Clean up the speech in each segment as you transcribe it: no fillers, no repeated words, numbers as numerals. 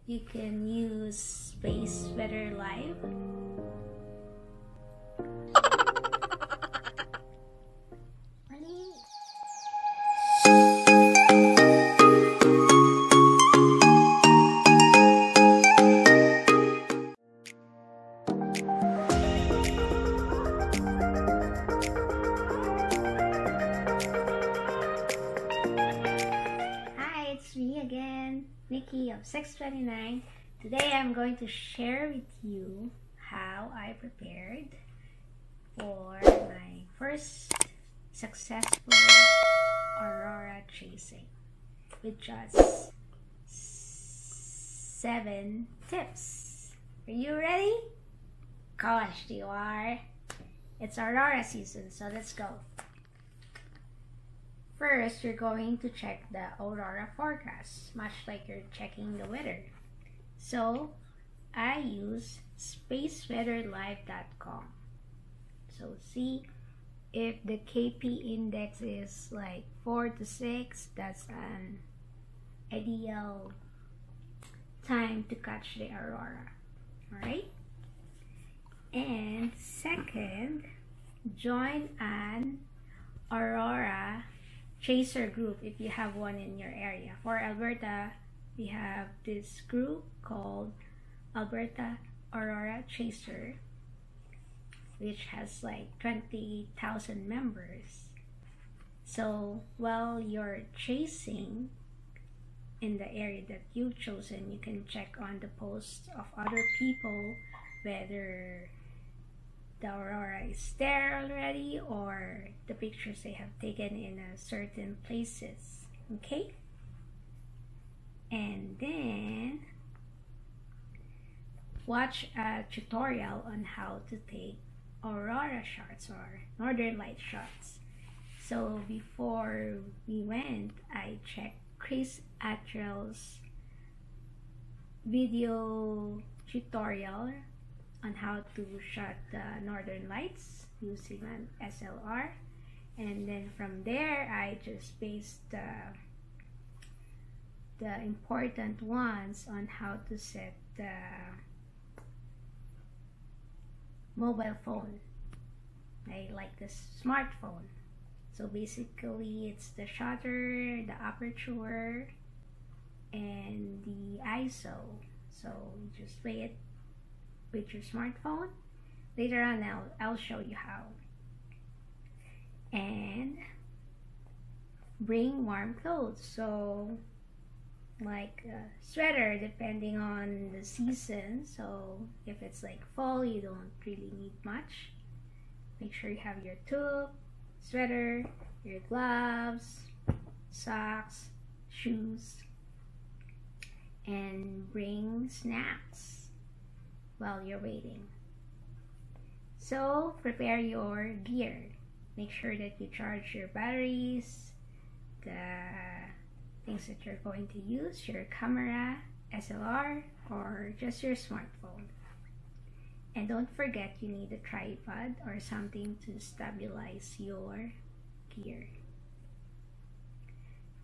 you can use Space Weather Live. Hi, it's me again, Nikki of 629. Today I'm going to share with you how I prepared for my first successful aurora chasing with just 7 tips. Are you ready? Gosh, you are. It's aurora season, so let's go. First, you're going to check the aurora forecast, much like you're checking the weather. So, I use spaceweatherlive.com. So, see if the KP index is like 4 to 6, that's an ideal time to catch the aurora. Alright? And second, join an aurora chaser group if you have one in your area. For Alberta, we have this group called Alberta Aurora Chaser, which has like 20,000 members. So while you're chasing in the area that you've chosen, you can check on the posts of other people whether the aurora is there already or the pictures they have taken in certain places. Okay, and then watch a tutorial on how to take aurora shots or northern light shots. So before we went, I checked Chris Attrell's video tutorial on how to shot the northern lights using an SLR, and then from there I just based the important ones on how to set the mobile phone, like the smartphone. So basically it's the shutter, the aperture, and the ISO. So you just play it with your smartphone. Later on I'll show you how. And bring warm clothes, so like a sweater depending on the season. So if it's like fall, you don't really need much. Make sure you have your toque, sweater, your gloves, socks, shoes, and bring snacks while you're waiting. So prepare your gear. Make sure that you charge your batteries, the things that you're going to use, your camera, SLR, or just your smartphone. And don't forget you need a tripod or something to stabilize your gear.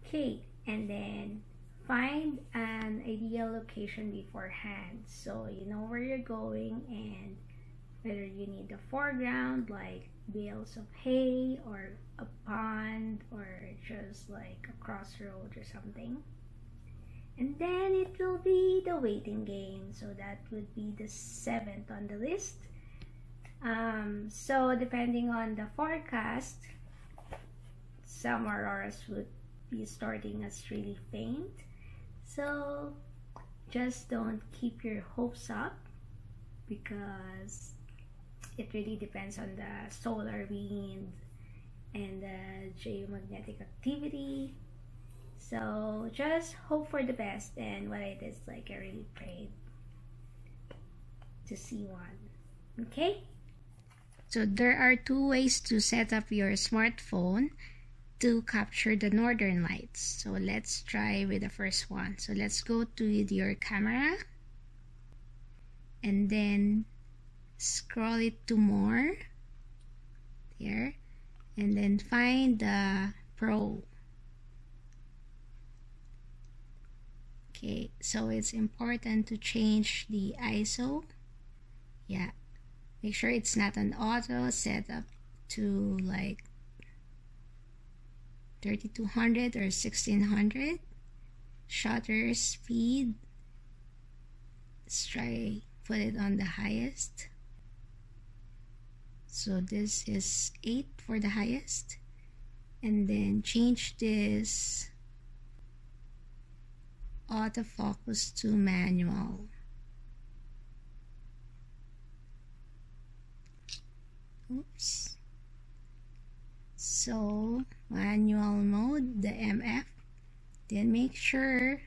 Okay, and then find an ideal location beforehand so you know where you're going and whether you need a foreground like bales of hay or a pond or just like a crossroad or something. And then it will be the waiting game, so that would be the 7th on the list. So depending on the forecast, some auroras would be starting as really faint, so just don't keep your hopes up because it really depends on the solar wind and the geomagnetic activity. So just hope for the best, and what I did is like I really prayed to see one. Okay, so there are 2 ways to set up your smartphone to capture the northern lights. So let's try with the first one. So let's go to your camera and then scroll it to more here, and then find the Pro. Okay, so it's important to change the ISO. Yeah, make sure it's not an auto, set up to like 3200 or 1600. Shutter speed, let's try put it on the highest. So this is 8 for the highest, and then change this autofocus to manual. Oops. So manual mode, the MF. Then make sure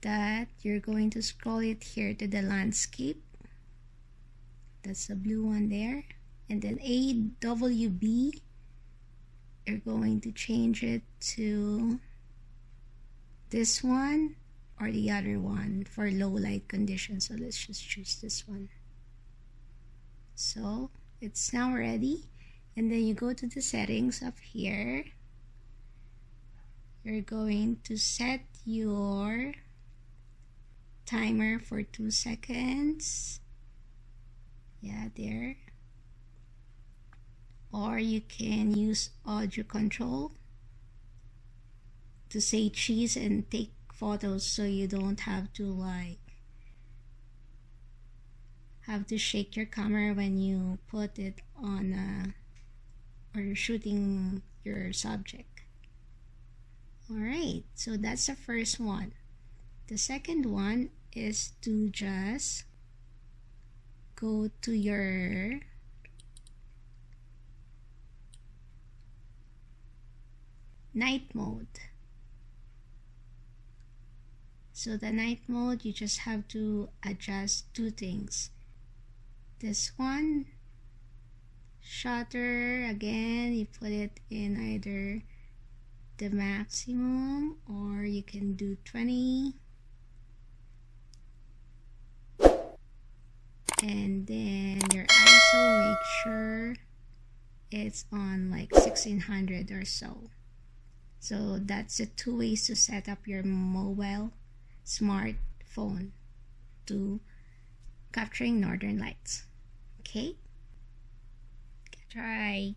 that you're going to scroll it here to the landscape. That's the blue one there. And then AWB, you're going to change it to this one or the other one for low light conditions. So let's just choose this one. So it's now ready. And then you go to the settings up here. You're going to set your timer for 2 seconds. Yeah, there. Or you can use audio control to say cheese and take photos, so you don't have to shake your camera when you put it on or you're shooting your subject. Alright, so that's the first one. The second one is to just go to your night mode. So the night mode, you just have to adjust 2 things. This one, shutter, again, you put it in either the maximum or you can do 20. And then your ISO, make sure it's on like 1600 or so. So that's the 2 ways to set up your mobile smartphone to capturing northern lights. Okay, try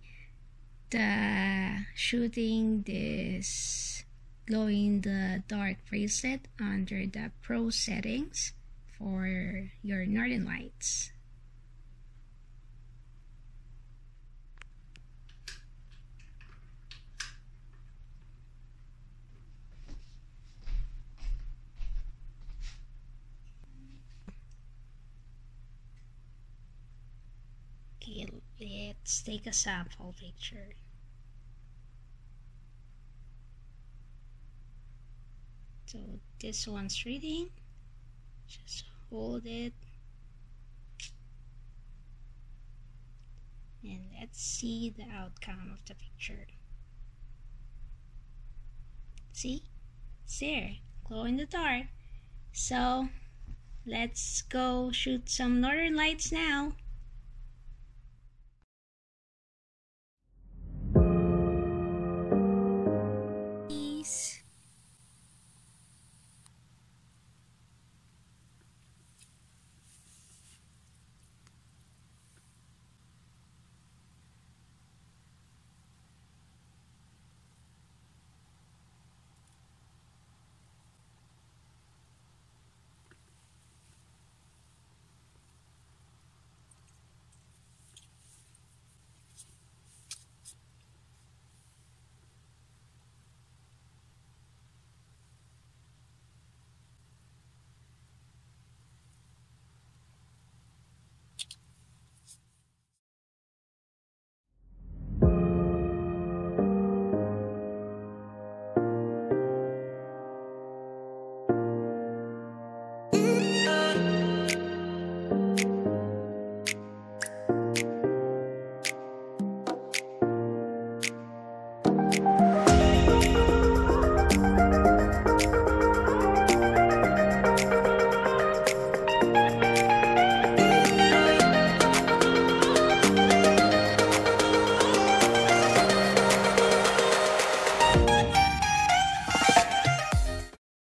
the shooting this glow in the dark bracelet under the pro settings for your northern lights. Okay, let's take a sample picture. So this one's reading. Just hold it. And let's see the outcome of the picture. See? It's there. Glow in the dark. So let's go shoot some northern lights now.